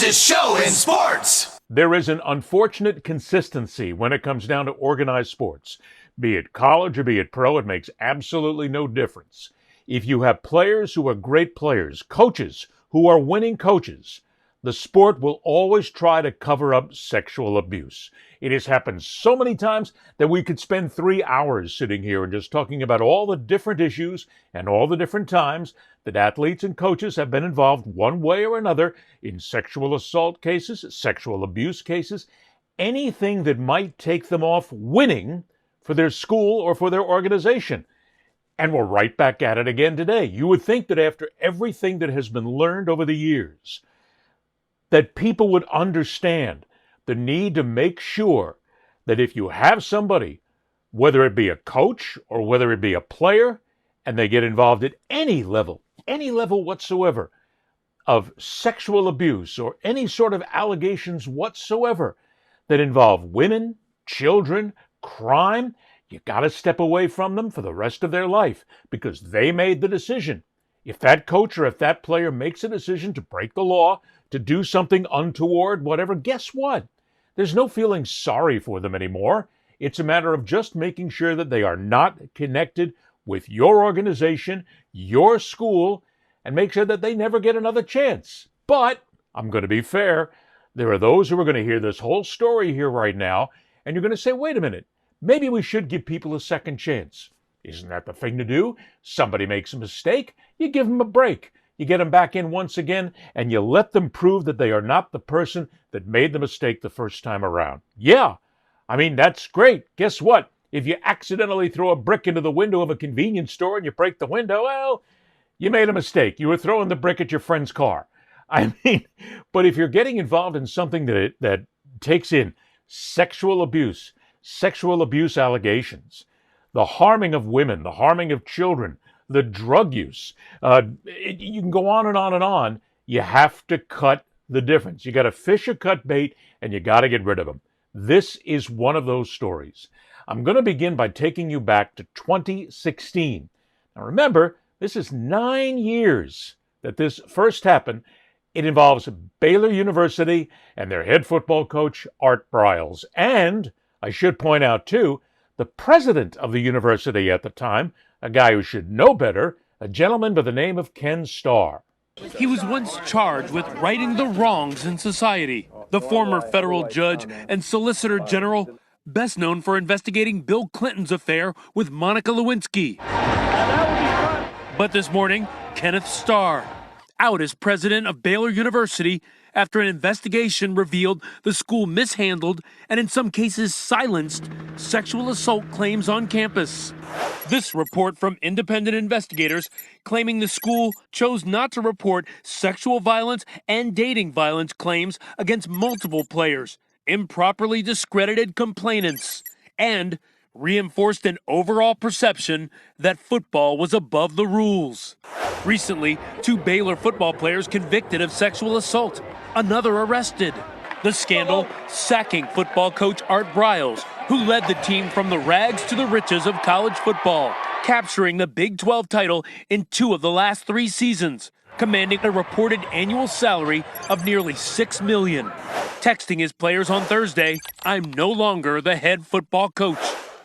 fastest show in sports. There is an unfortunate consistency when it comes down to organized sports. Be it college or be it pro, it makes absolutely no difference. If you have players who are great players, coaches who are winning coaches, the sport will always try to cover up sexual abuse. It has happened so many times that we could spend 3 hours sitting here and just talking about all the different issues and all the different times that athletes and coaches have been involved one way or another in sexual assault cases, sexual abuse cases, anything that might take them off winning for their school or for their organization. And we're right back at it again today. You would think that after everything that has been learned over the years, that people would understand the need to make sure that if you have somebody, whether it be a coach or whether it be a player, and they get involved at any level whatsoever of sexual abuse or any sort of allegations whatsoever that involve women, children, crime, you got to step away from them for the rest of their life because they made the decision. If that coach or if that player makes a decision to break the law, to do something untoward, whatever, guess what? There's no feeling sorry for them anymore. It's a matter of just making sure that they are not connected with your organization, your school, and make sure that they never get another chance. But I'm going to be fair. There are those who are going to hear this whole story here right now, and you're going to say, wait a minute, maybe we should give people a second chance. Isn't that the thing to do? Somebody makes a mistake, you give them a break. You get them back in once again, and you let them prove that they are not the person that made the mistake the first time around. Yeah, I mean, that's great. Guess what? If you accidentally throw a brick into the window of a convenience store and you break the window, well, you made a mistake. You were throwing the brick at your friend's car. I mean, but if you're getting involved in something that takes in sexual abuse allegations, the harming of women, the harming of children, the drug use, you can go on and on and on. You have to cut the difference. You got to fish or cut bait, and you got to get rid of them. This is one of those stories. I'm going to begin by taking you back to 2016. Now remember, this is 9 years that this first happened. It involves Baylor University and their head football coach, Art Briles. And I should point out, too, the president of the university at the time, a guy who should know better, a gentleman by the name of Ken Starr. He was once charged with righting the wrongs in society. The former federal judge and solicitor general, best known for investigating Bill Clinton's affair with Monica Lewinsky. But this morning, Kenneth Starr, out as president of Baylor University after an investigation revealed the school mishandled and in some cases silenced sexual assault claims on campus. This report from independent investigators claiming the school chose not to report sexual violence and dating violence claims against multiple players, improperly discredited complainants, and reinforced an overall perception that football was above the rules. Recently, 2 Baylor football players convicted of sexual assault, another arrested. The scandal sacking football coach Art Briles, who led the team from the rags to the riches of college football, capturing the Big 12 title in 2 of the last 3 seasons, commanding a reported annual salary of nearly $6 million. Texting his players on Thursday, "I'm no longer the head football coach."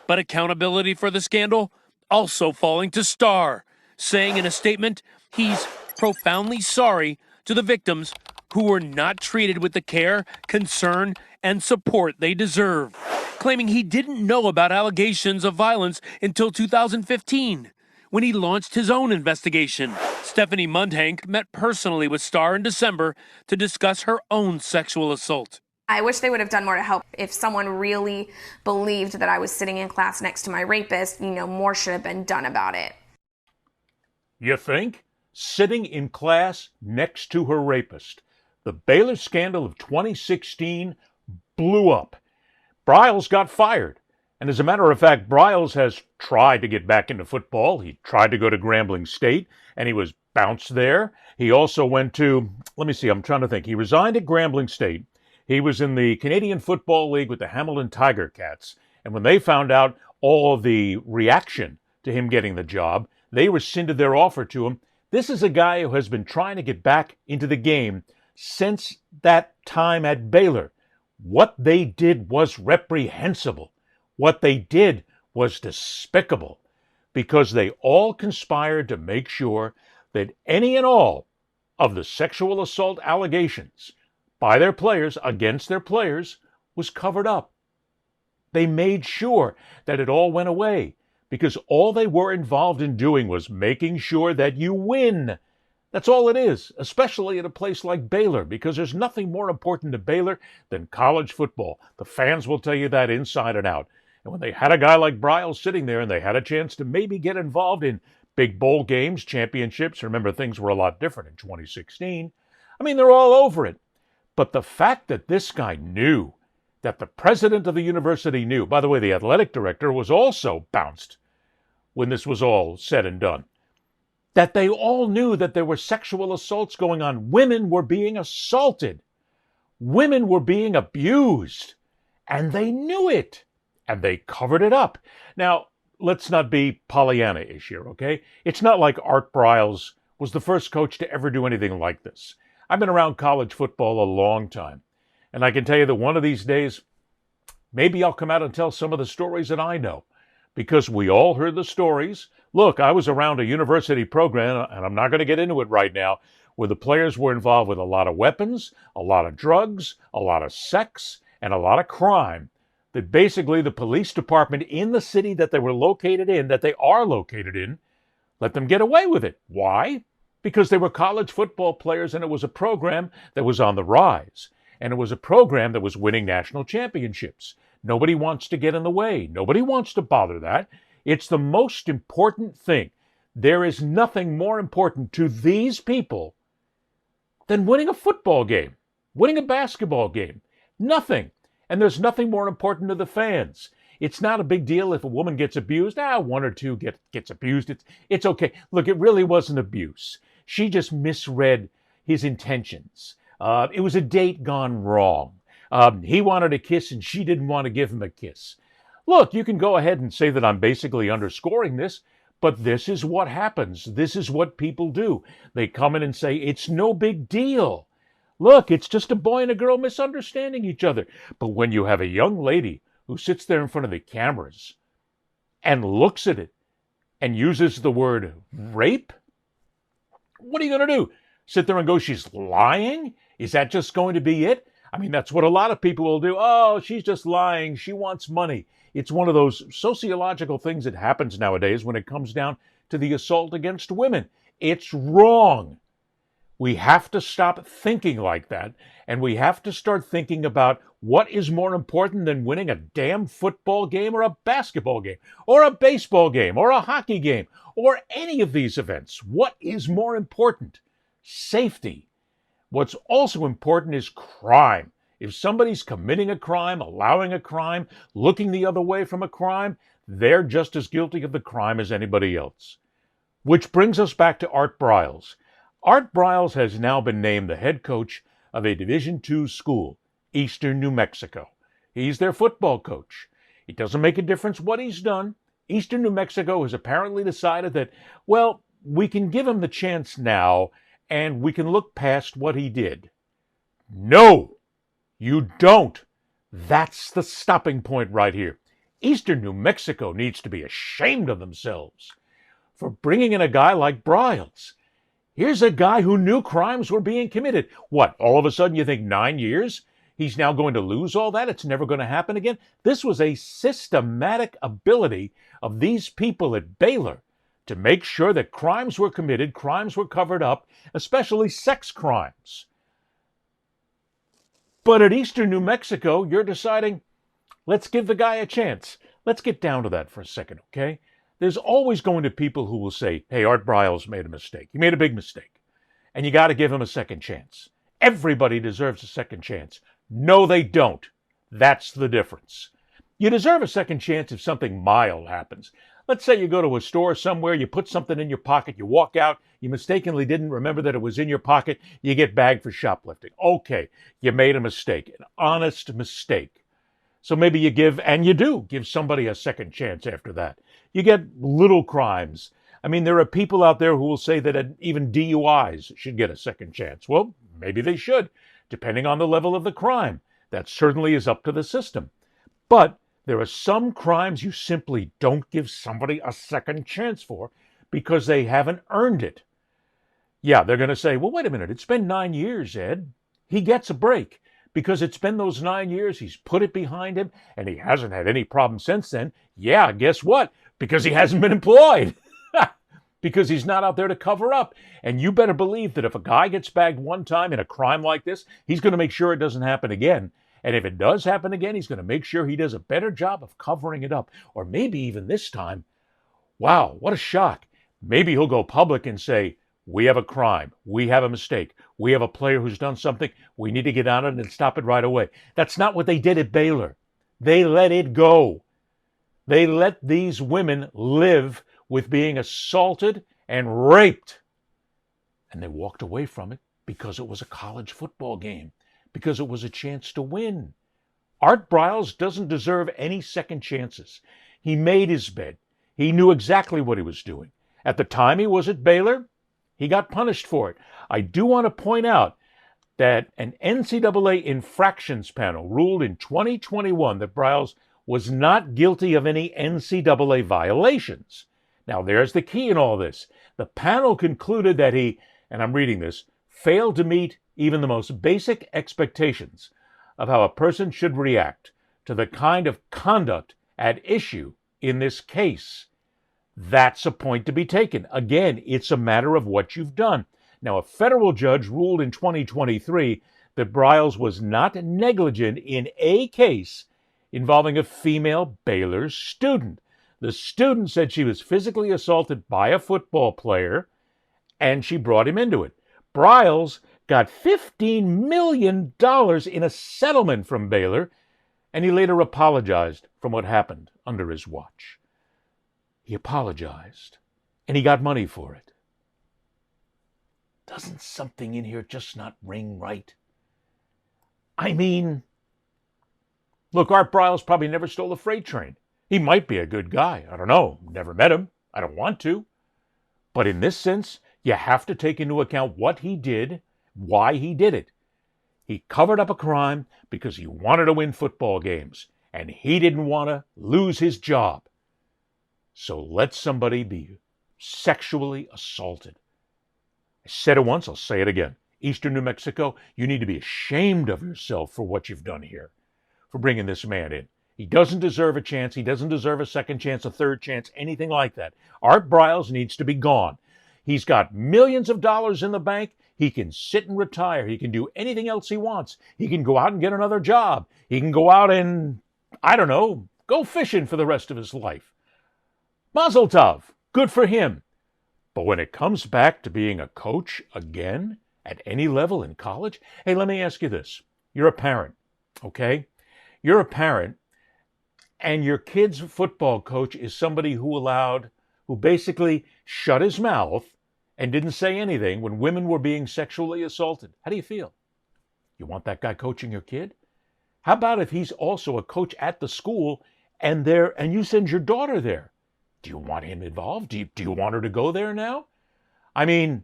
But accountability for the scandal also falling to Starr, saying in a statement he's profoundly sorry to the victims who were not treated with the care, concern, and support they deserve, claiming he didn't know about allegations of violence until 2015, when he launched his own investigation. Stephanie Mundhank met personally with Starr in December to discuss her own sexual assault. I wish they would have done more to help. If someone really believed that I was sitting in class next to my rapist, more should have been done about it. You think? Sitting in class next to her rapist. The Baylor scandal of 2016 blew up. Briles got fired. And as a matter of fact, Briles has tried to get back into football. He tried to go to Grambling State, and he was bounced there. He also went to, I'm trying to think. He resigned at Grambling State. He was in the Canadian Football League with the Hamilton Tiger Cats. And when they found out all of the reaction to him getting the job, they rescinded their offer to him. This is a guy who has been trying to get back into the game since that time at Baylor. What they did was reprehensible. What they did was despicable, because they all conspired to make sure that any and all of the sexual assault allegations by their players against their players was covered up. They made sure that it all went away, because all they were involved in doing was making sure that you win. That's all it is, especially at a place like Baylor, because there's nothing more important to Baylor than college football. The fans will tell you that inside and out. And when they had a guy like Briles sitting there and they had a chance to maybe get involved in big bowl games, championships, remember things were a lot different in 2016. I mean, they're all over it. But the fact that this guy knew, that the president of the university knew, by the way, the athletic director was also bounced when this was all said and done, that they all knew that there were sexual assaults going on. Women were being assaulted. Women were being abused. And they knew it. And they covered it up. Now, let's not be Pollyanna-ish here, okay? It's not like Art Briles was the first coach to ever do anything like this. I've been around college football a long time. And I can tell you that one of these days, maybe I'll come out and tell some of the stories that I know. Because we all heard the stories. Look, I was around a university program, and I'm not going to get into it right now, where the players were involved with a lot of weapons, a lot of drugs, a lot of sex, and a lot of crime. That basically the police department in the city that they were located in, that they are located in, let them get away with it. Why? Because they were college football players, and it was a program that was on the rise. And it was a program that was winning national championships. Nobody wants to get in the way. Nobody wants to bother that. It's the most important thing. There is nothing more important to these people than winning a football game, winning a basketball game. Nothing. And there's nothing more important to the fans. It's not a big deal if a woman gets abused. One or two gets abused. It's okay. Look, it really wasn't abuse. She just misread his intentions. It was a date gone wrong. He wanted a kiss and she didn't want to give him a kiss. Look, you can go ahead and say that I'm basically underscoring this, but this is what happens. This is what people do. They come in and say, it's no big deal. Look, it's just a boy and a girl misunderstanding each other. But when you have a young lady who sits there in front of the cameras and looks at it and uses the word rape, what are you going to do? Sit there and go, she's lying? Is that just going to be it? I mean, that's what a lot of people will do. Oh, she's just lying. She wants money. It's one of those sociological things that happens nowadays when it comes down to the assault against women. It's wrong. We have to stop thinking like that, and we have to start thinking about what is more important than winning a damn football game or a basketball game or a baseball game or a hockey game or any of these events. What is more important? Safety. What's also important is crime. If somebody's committing a crime, allowing a crime, looking the other way from a crime, they're just as guilty of the crime as anybody else. Which brings us back to Art Briles. Art Briles has now been named the head coach of a Division II school, Eastern New Mexico. He's their football coach. It doesn't make a difference what he's done. Eastern New Mexico has apparently decided that, well, we can give him the chance now, and we can look past what he did. No, you don't. That's the stopping point right here. Eastern New Mexico needs to be ashamed of themselves for bringing in a guy like Briles. Here's a guy who knew crimes were being committed. What, all of a sudden you think 9 years? He's now going to lose all that? It's never going to happen again? This was a systematic ability of these people at Baylor to make sure that crimes were committed, crimes were covered up, especially sex crimes. But at Eastern New Mexico, you're deciding, let's give the guy a chance. Let's get down to that for a second, okay? There's always going to be people who will say, hey, Art Briles made a mistake. He made a big mistake. And you got to give him a second chance. Everybody deserves a second chance. No, they don't. That's the difference. You deserve a second chance if something mild happens. Let's say you go to a store somewhere, you put something in your pocket, you walk out, you mistakenly didn't remember that it was in your pocket, you get bagged for shoplifting. Okay, you made a mistake, an honest mistake. So maybe you give, and you do, give somebody a second chance after that. You get little crimes. I mean, there are people out there who will say that even DUIs should get a second chance. Well, Maybe they should, depending on the level of the crime. That certainly is up to the system. But there are some crimes you simply don't give somebody a second chance for because they haven't earned it. Yeah, they're going to say, well, wait a minute, it's been 9 years, Ed. He gets a break because it's been those 9 years. He's put it behind him and he hasn't had any problem since then. Yeah, guess what? Because he hasn't been employed. Because he's not out there to cover up. And you better believe that if a guy gets bagged one time in a crime like this, he's going to make sure it doesn't happen again. And if it does happen again, he's going to make sure he does a better job of covering it up. Or maybe even this time, wow, what a shock. Maybe he'll go public and say, we have a crime. We have a mistake. We have a player who's done something. We need to get on it and stop it right away. That's not what they did at Baylor. They let it go. They let these women live with being assaulted and raped. And they walked away from it because it was a college football game, because it was a chance to win. Art Briles doesn't deserve any second chances. He made his bed. He knew exactly what he was doing. At the time he was at Baylor, he got punished for it. I do want to point out that an NCAA infractions panel ruled in 2021 that Briles was not guilty of any NCAA violations. Now, there's the key in all this. The panel concluded that he, and I'm reading this, failed to meet even the most basic expectations of how a person should react to the kind of conduct at issue in this case. That's a point to be taken. Again, it's a matter of what you've done. Now, a federal judge ruled in 2023 that Briles was not negligent in a case involving a female Baylor student. The student said she was physically assaulted by a football player, and she brought him into it. Briles got $15 million in a settlement from Baylor, and he later apologized for what happened under his watch. He apologized, and he got money for it. Doesn't something in here just not ring right? I mean, look, Art Briles probably never stole a freight train. He might be a good guy. I don't know. Never met him. I don't want to. But in this sense, you have to take into account what he did, why he did it. He covered up a crime because he wanted to win football games, and he didn't want to lose his job. So let somebody be sexually assaulted. I said it once, I'll say it again. Eastern New Mexico, you need to be ashamed of yourself for what you've done here, for bringing this man in. He doesn't deserve a chance. He doesn't deserve a second chance, a third chance, anything like that. Art Briles needs to be gone. He's got millions of dollars in the bank. He can sit and retire. He can do anything else he wants. He can go out and get another job. He can go out and, I don't know, go fishing for the rest of his life. Mazel tov. Good for him. But when it comes back to being a coach again, at any level in college, hey, let me ask you this. You're a parent, okay? You're a parent, and your kid's football coach is somebody who basically shut his mouth and didn't say anything when women were being sexually assaulted. How do you feel? You want that guy coaching your kid? How about if he's also a coach at the school and you send your daughter there? Do you want him involved? Do you want her to go there now? I mean,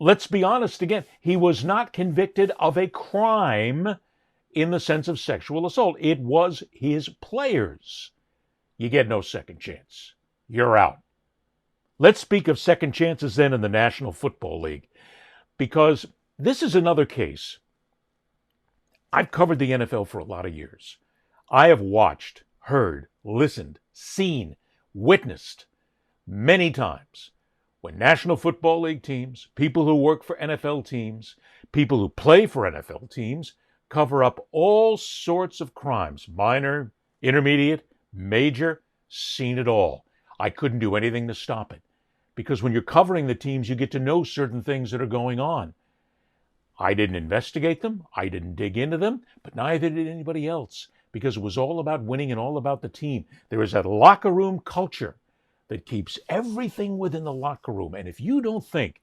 let's be honest again. He was not convicted of a crime in the sense of sexual assault. It was his players. You get no second chance. You're out. Let's speak of second chances then in the National Football League, because this is another case. I've covered the NFL for a lot of years. I have watched, heard, listened, seen, witnessed many times when National Football League teams, people who work for NFL teams, people who play for NFL teams, cover up all sorts of crimes, minor, intermediate, major, seen it all. I couldn't do anything to stop it. Because when you're covering the teams, you get to know certain things that are going on. I didn't investigate them. I didn't dig into them, but neither did anybody else, because it was all about winning and all about the team. There is that locker room culture that keeps everything within the locker room. And if you don't think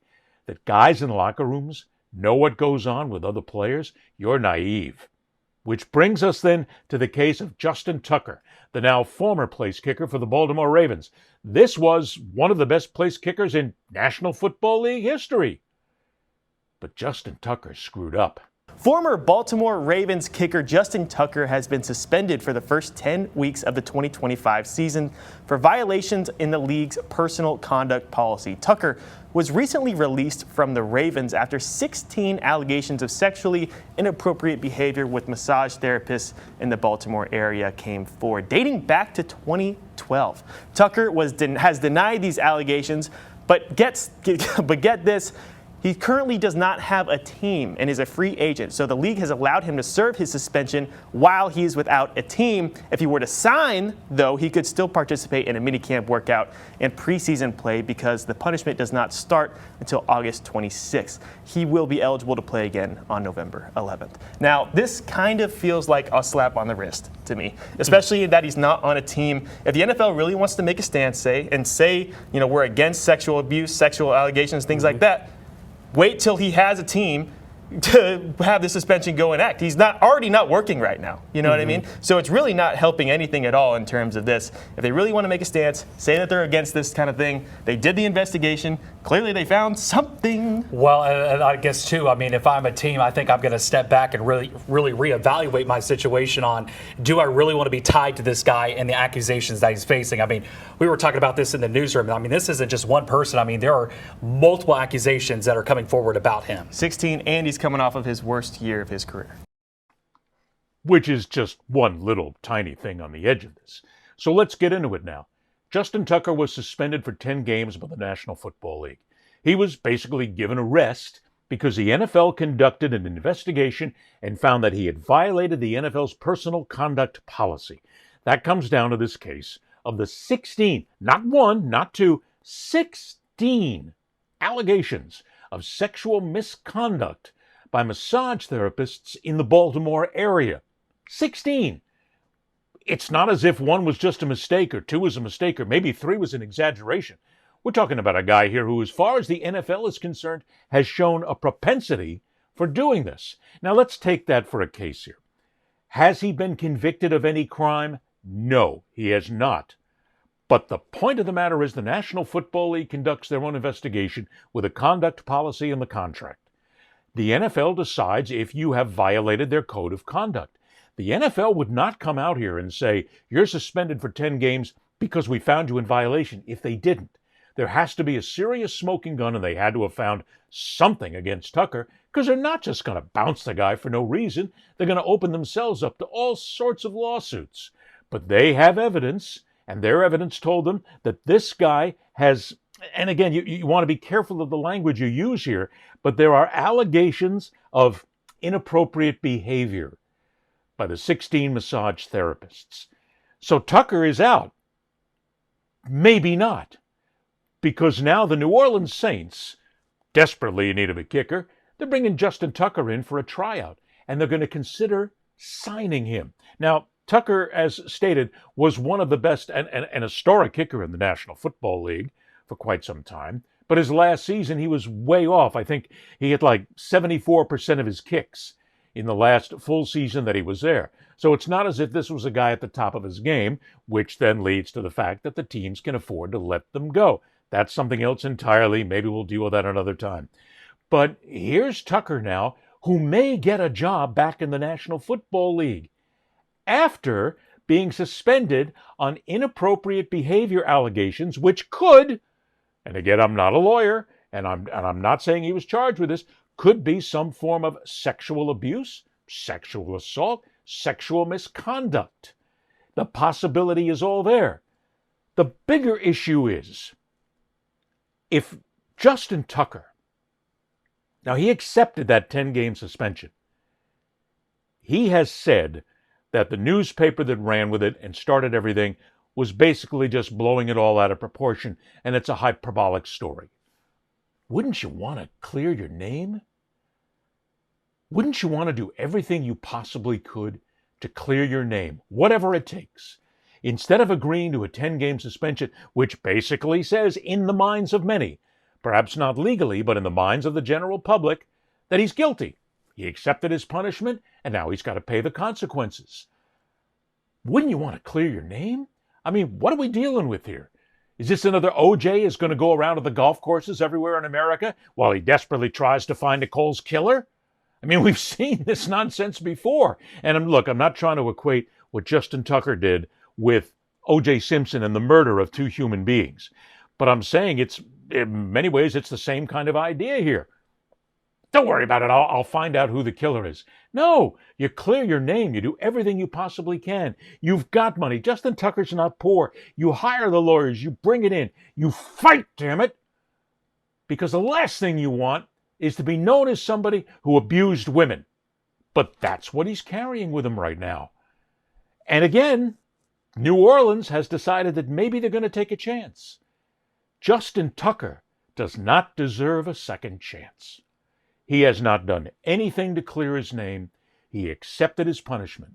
that guys in locker rooms know what goes on with other players, you're naive. Which brings us then to the case of Justin Tucker, the now former place kicker for the Baltimore Ravens. This was one of the best place kickers in National Football League history. But Justin Tucker screwed up. Former Baltimore Ravens kicker Justin Tucker has been suspended for the first 10 weeks of the 2025 season for violations in the league's personal conduct policy. Tucker was recently released from the Ravens after 16 allegations of sexually inappropriate behavior with massage therapists in the Baltimore area came forward, dating back to 2012. Tucker has denied these allegations, but get this. He currently does not have a team and is a free agent, so the league has allowed him to serve his suspension while he's without a team. If he were to sign, though, he could still participate in a minicamp workout and preseason play because the punishment does not start until August 26th. He will be eligible to play again on November 11th. Now, this kind of feels like a slap on the wrist to me, especially that he's not on a team. If the NFL really wants to make a stance, say, we're against sexual abuse, sexual allegations, things like that, wait till he has a team to have the suspension go in act. He's already not working right now. You know what I mean? So it's really not helping anything at all in terms of this. If they really want to make a stance, say that they're against this kind of thing. They did the investigation. Clearly they found something. Well, and I guess too, I mean, if I'm a team, I think I'm going to step back and really reevaluate my situation on, do I really want to be tied to this guy and the accusations that he's facing? I mean, we were talking about this in the newsroom. I mean, this isn't just one person. I mean, there are multiple accusations that are coming forward about him. 16, and he's coming off of his worst year of his career. Which is just one little tiny thing on the edge of this. So let's get into it now. Justin Tucker was suspended for 10 games by the National Football League. He was basically given a rest because the NFL conducted an investigation and found that he had violated the NFL's personal conduct policy. That comes down to this case of the 16, not one, not two, 16 allegations of sexual misconduct by massage therapists in the Baltimore area. 16. It's not as if one was just a mistake or two was a mistake or maybe three was an exaggeration. We're talking about a guy here who, as far as the NFL is concerned, has shown a propensity for doing this. Now let's take that for a case here. Has he been convicted of any crime? No, he has not. But the point of the matter is the National Football League conducts their own investigation with a conduct policy in the contract. The NFL decides if you have violated their code of conduct. The NFL would not come out here and say, you're suspended for 10 games because we found you in violation, if they didn't. There has to be a serious smoking gun, and they had to have found something against Tucker, because they're not just going to bounce the guy for no reason. They're going to open themselves up to all sorts of lawsuits. But they have evidence, and their evidence told them that this guy has, and again, you want to be careful of the language you use here, but there are allegations of inappropriate behavior by the 16 massage therapists. So Tucker is out. Maybe not. Because now the New Orleans Saints desperately in need of a kicker. They're bringing Justin Tucker in for a tryout, and they're going to consider signing him. Now, Tucker, as stated, was one of the best and historic kicker in the National Football League for quite some time. But his last season, he was way off. I think he had like 74% of his kicks in the last full season that he was there. So it's not as if this was a guy at the top of his game, which then leads to the fact that the teams can afford to let them go. That's something else entirely. Maybe we'll deal with that another time. But here's Tucker now, who may get a job back in the National Football League after being suspended on inappropriate behavior allegations, which could, and again, I'm not a lawyer, and I'm not saying he was charged with this, could be some form of sexual abuse, sexual assault, sexual misconduct. The possibility is all there. The bigger issue is, if Justin Tucker, now he accepted that 10-game suspension. He has said that the newspaper that ran with it and started everything was basically just blowing it all out of proportion, and it's a hyperbolic story. Wouldn't you want to clear your name? Wouldn't you want to do everything you possibly could to clear your name, whatever it takes? Instead of agreeing to a 10-game suspension, which basically says, in the minds of many, perhaps not legally, but in the minds of the general public, that he's guilty. He accepted his punishment, and now he's got to pay the consequences. Wouldn't you want to clear your name? I mean, what are we dealing with here? Is this another OJ is going to go around to the golf courses everywhere in America while he desperately tries to find Nicole's killer? I mean, we've seen this nonsense before. And look, I'm not trying to equate what Justin Tucker did with O.J. Simpson and the murder of two human beings. But I'm saying in many ways, it's the same kind of idea here. Don't worry about it. I'll find out who the killer is. No, you clear your name. You do everything you possibly can. You've got money. Justin Tucker's not poor. You hire the lawyers. You bring it in. You fight, damn it. Because the last thing you want is to be known as somebody who abused women. But that's what he's carrying with him right now. And again, New Orleans has decided that maybe they're going to take a chance. Justin Tucker does not deserve a second chance. He has not done anything to clear his name. He accepted his punishment.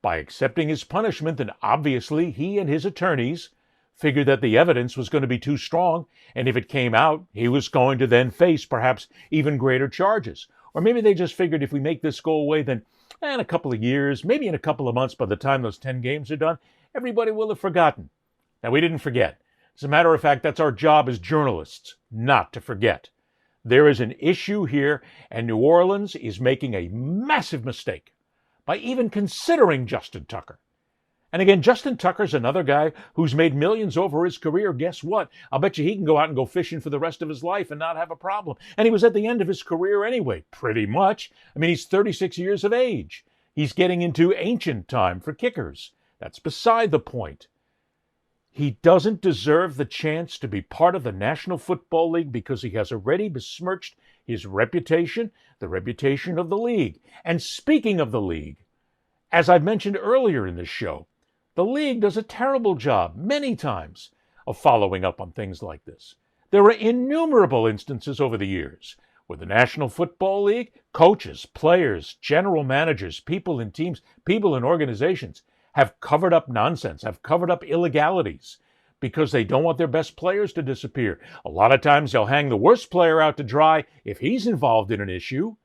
By accepting his punishment, then obviously he and his attorneys figured that the evidence was going to be too strong, and if it came out, he was going to then face perhaps even greater charges. Or maybe they just figured if we make this go away, then in a couple of years, maybe in a couple of months, by the time those 10 games are done, everybody will have forgotten. Now, we didn't forget. As a matter of fact, that's our job as journalists, not to forget. There is an issue here, and New Orleans is making a massive mistake by even considering Justin Tucker. And again, Justin Tucker's another guy who's made millions over his career. Guess what? I'll bet you he can go out and go fishing for the rest of his life and not have a problem. And he was at the end of his career anyway, pretty much. I mean, he's 36 years of age. He's getting into ancient time for kickers. That's beside the point. He doesn't deserve the chance to be part of the National Football League because he has already besmirched his reputation, the reputation of the league. And speaking of the league, as I've mentioned earlier in this show, the league does a terrible job, many times, of following up on things like this. There are innumerable instances over the years where the National Football League, coaches, players, general managers, people in teams, people in organizations have covered up nonsense, have covered up illegalities because they don't want their best players to disappear. A lot of times they'll hang the worst player out to dry if he's involved in an issue,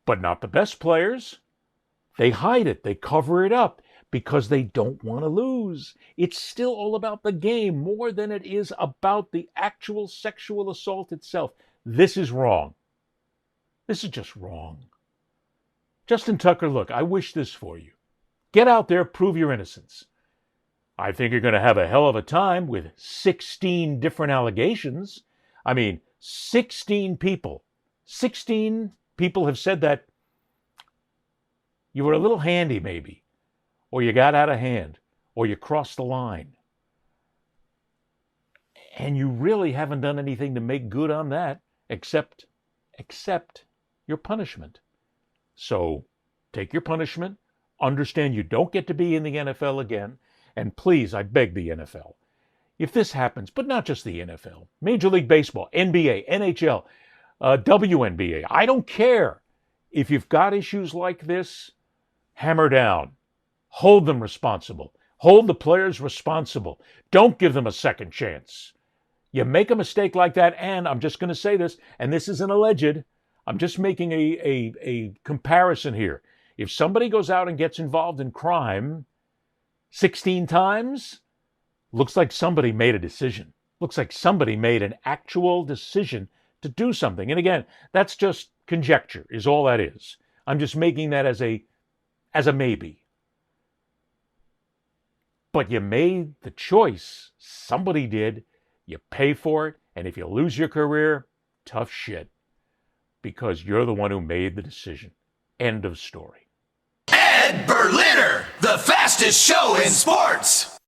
but not the best players. They hide it, they cover it up because they don't want to lose. It's still all about the game more than it is about the actual sexual assault itself. This is wrong. This is just wrong. Justin Tucker, look, I wish this for you. Get out there, prove your innocence. I think you're going to have a hell of a time with 16 different allegations. I mean, 16 people. 16 people have said that you were a little handy, maybe, or you got out of hand, or you crossed the line. And you really haven't done anything to make good on that, except accept your punishment. So take your punishment. Understand you don't get to be in the NFL again. And please, I beg the NFL, if this happens, but not just the NFL, Major League Baseball, NBA, NHL, WNBA, I don't care. If you've got issues like this, hammer down. Hold them responsible. Hold the players responsible. Don't give them a second chance. You make a mistake like that, and I'm just going to say this, and this isn't alleged. I'm just making a comparison here. If somebody goes out and gets involved in crime 16 times, looks like somebody made a decision. Looks like somebody made an actual decision to do something. And again, that's just conjecture, is all that is. I'm just making that as a maybe. But you made the choice. Somebody did. You pay for it. And if you lose your career, tough shit. Because you're the one who made the decision. End of story. Ed Berliner, the fastest show in sports.